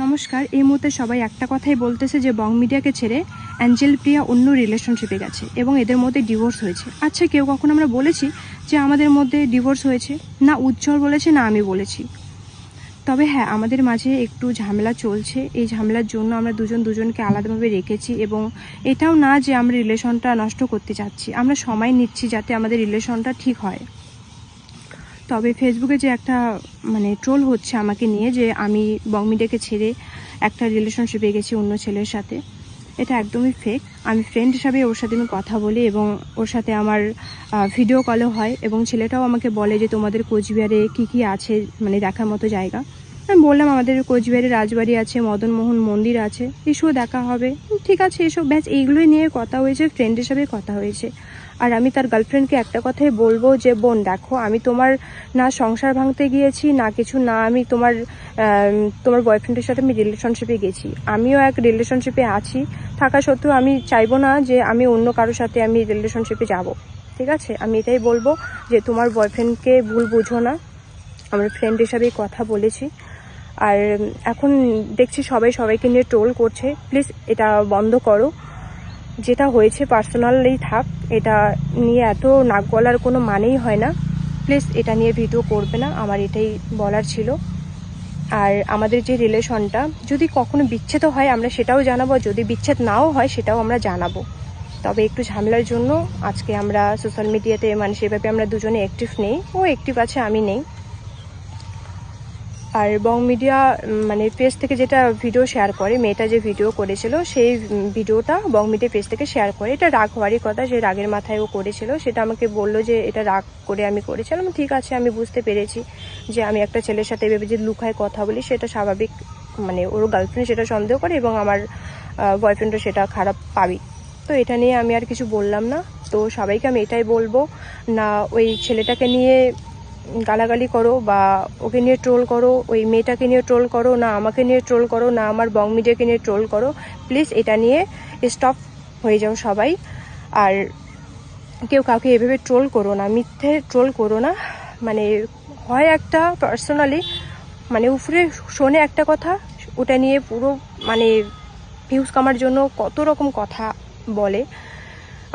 নমস্কার। এই মুহূর্তে সবাই একটা কথাই বলতেছে যে বং মিডিয়াকে ছেড়ে অ্যাঞ্জেল প্রিয়া অন্য রিলেশনশিপে গেছে এবং এদের মধ্যে ডিভোর্স হয়েছে। আচ্ছা, কেউ কখনো আমরা বলেছি যে আমাদের মধ্যে ডিভোর্স হয়েছে? না উজ্জ্বল বলেছে, না আমি বলেছি। তবে হ্যাঁ, আমাদের মাঝে একটু ঝামেলা চলছে। এই ঝামেলার জন্য আমরা দুজনকে আলাদাভাবে রেখেছি এবং এটাও না যে আমরা রিলেশনটা নষ্ট করতে চাচ্ছি, আমরা সময় নিচ্ছি যাতে আমাদের রিলেশনটা ঠিক হয়। তবে ফেসবুকে যে একটা ট্রোল হচ্ছে আমাকে নিয়ে যে আমি বং মিডিয়াকে ছেড়ে একটা রিলেশনশিপে গেছি অন্য ছেলের সাথে, এটা একদমই ফেক। আমি ফ্রেন্ড হিসাবে ওর সাথে আমি কথা বলি এবং ওর সাথে আমার ভিডিও কলও হয় এবং ছেলেটাও আমাকে বলে যে তোমাদের কোচবিহারে কী আছে দেখার মতো জায়গা। আমি বললাম আমাদের কোচবিহারে রাজবাড়ি আছে, মদনমোহন মন্দির আছে, এসব দেখা হবে। ঠিক আছে, এসব ব্যাচ এইগুলোই নিয়ে কথা হয়েছে, ফ্রেন্ড হিসাবে কথা হয়েছে। আর আমি তার গার্লফ্রেন্ডকে একটা কথাই বলবো যে বোন দেখো, আমি তোমার না সংসার ভাঙতে গিয়েছি না কিছু, না আমি তোমার বয়ফ্রেন্ডের সাথে আমি রিলেশনশিপে গেছি। আমিও এক রিলেশনশিপে আছি, থাকা সত্ত্বেও আমি চাইবো না যে আমি অন্য কারোর সাথে আমি রিলেশনশিপে যাব। ঠিক আছে, আমি এটাই বলবো যে তোমার বয়ফ্রেন্ডকে ভুল বুঝো না, আমরা ফ্রেন্ড হিসাবেই কথা বলেছি। আর এখন দেখছি সবাইকে নিয়ে ট্রোল করছে, প্লিজ এটা বন্ধ করো। যেটা হয়েছে পার্সোনালি থাক, এটা নিয়ে এত নাক গলার কোনো মানেই হয় না। প্লিজ এটা নিয়ে ভিডিও করবে না, আমার এটাই বলার ছিল। আর আমাদের যে রিলেশনটা যদি কখনো বিচ্ছেদ হয় আমরা সেটাও জানাবো, যদি বিচ্ছেদ নাও হয় সেটাও আমরা জানাবো। তবে একটু ঝামেলার জন্য আজকে আমরা সোশ্যাল মিডিয়াতে সেভাবে আমরা দুজনে অ্যাক্টিভ নেই, ও অ্যাক্টিভ আছে, আমি নেই। আর বং মিডিয়া পেজ থেকে যেটা ভিডিও শেয়ার করে, মেয়েটা যে ভিডিও করেছিল সেই ভিডিওটা বং মিডিয়া পেজ থেকে শেয়ার করে। এটা রাগ হওয়ারই কথা, যে রাগের মাথায় ও করেছিল। সেটা আমাকে বললো যে এটা রাগ করে আমি করেছিলাম। ঠিক আছে, আমি বুঝতে পেরেছি যে আমি একটা ছেলের সাথে এভাবে যে লুকায় কথা বলি সেটা স্বাভাবিক। ওর গার্লফ্রেন্ড সেটা সন্দেহ করে এবং আমার বয়ফ্রেন্ডও সেটা খারাপ পাবি। তো এটা নিয়ে আমি আর কিছু বললাম না। তো সবাইকে আমি এটাই বলবো, না ওই ছেলেটাকে নিয়ে গালাগালি করো বা ওকে নিয়ে ট্রোল করো, ওই মেয়েটাকে নিয়ে ট্রোল করো, না আমাকে নিয়ে ট্রোল করো, না আমার বং মিডিয়াকে নিয়ে ট্রোল করো। প্লিজ এটা নিয়ে স্টপ হয়ে যাও সবাই। আর কেউ কাউকে এভাবে ট্রোল করো না, মিথ্যে ট্রোল করো না। হয় একটা পার্সোনালি উপরে শোনে একটা কথা, ওটা নিয়ে পুরো ভিউজ কামার জন্য কত রকম কথা বলে।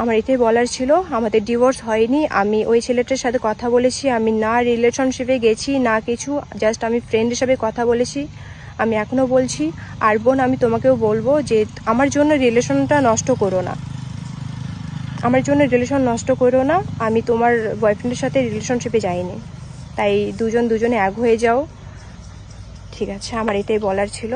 আমার এটাই বলার ছিল, আমাদের ডিভোর্স হয়নি। আমি ওই ছেলেটার সাথে কথা বলেছি, আমি না রিলেশনশিপে গেছি না কিছু, জাস্ট আমি ফ্রেন্ড হিসাবে কথা বলেছি। আমি এখনও বলছি। আর বোন, আমি তোমাকেও বলবো যে আমার জন্য রিলেশনটা নষ্ট করো না, আমার জন্য রিলেশন নষ্ট করো না। আমি তোমার বয়ফ্রেন্ডের সাথে রিলেশনশিপে যাইনি, তাই দুজনে এক হয়ে যাও। ঠিক আছে, আমার এটাই বলার ছিল।